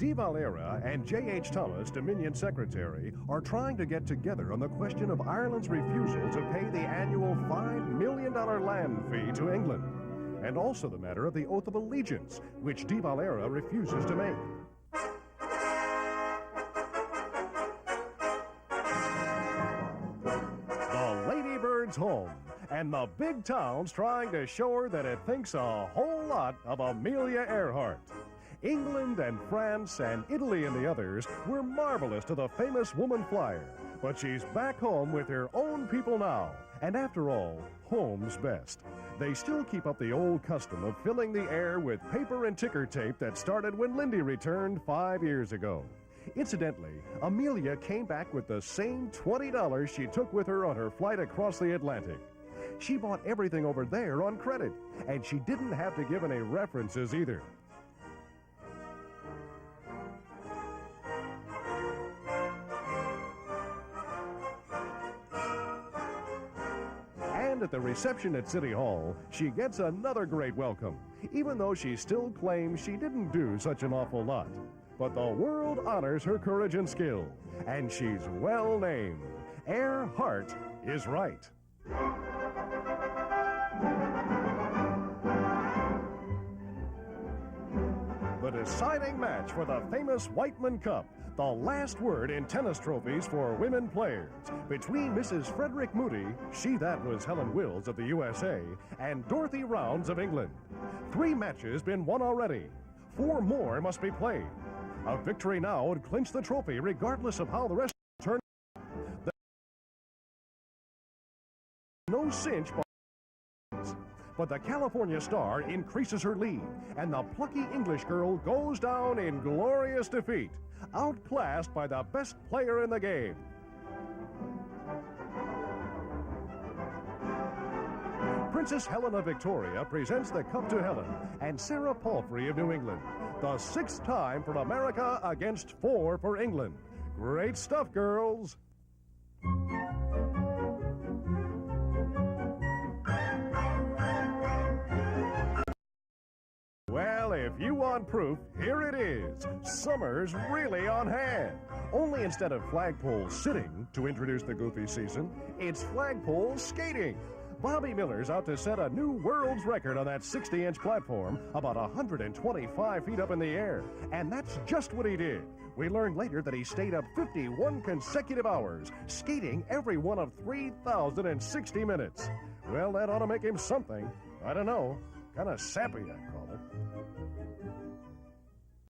De Valera and J.H. Thomas, Dominion Secretary, are trying to get together on the question of Ireland's refusal to pay the annual $5 million land fee to England, and also the matter of the Oath of Allegiance, which De Valera refuses to make. The Ladybird's home, and the big town's trying to show her that it thinks a whole lot of Amelia Earhart. England and France and Italy and the others were marvelous to the famous woman flyer, but she's back home with her own people now, and after all, home's best. They still keep up the old custom of filling the air with paper and ticker tape that started when Lindy returned 5 years ago. Incidentally, Amelia came back with the same $20 she took with her on her flight across the Atlantic. She bought everything over there on credit, and she didn't have to give any references either. And at the reception at City Hall, she gets another great welcome, even though she still claims she didn't do such an awful lot. But the world honors her courage and skill, and she's well named. Earhart is right. The deciding match for the famous Wightman Cup, the last word in tennis trophies for women players, between Mrs. Frederick Moody, she that was Helen Wills of the USA, and Dorothy Rounds of England. 3 matches been won already. 4 more must be played. A victory now would clinch the trophy regardless of how the rest turn. No cinch, but the California star increases her lead, and the plucky English girl goes down in glorious defeat, outclassed by the best player in the game. Princess Helen of Victoria presents the cup to Helen and Sarah Palfrey of New England. The 6th time for America against 4 for England. Great stuff, girls. Well, if you want proof, here it is. Summer's really on hand. Only instead of Flagpole sitting to introduce the goofy season, it's Flagpole skating. Bobbie Miller's out to set a new world's record on that 60-inch platform about 125 feet up in the air. And that's just what he did. We learned later that he stayed up 51 consecutive hours, skating every one of 3,060 minutes. Well, that ought to make him something. I don't know. Kind of sappy, I call it.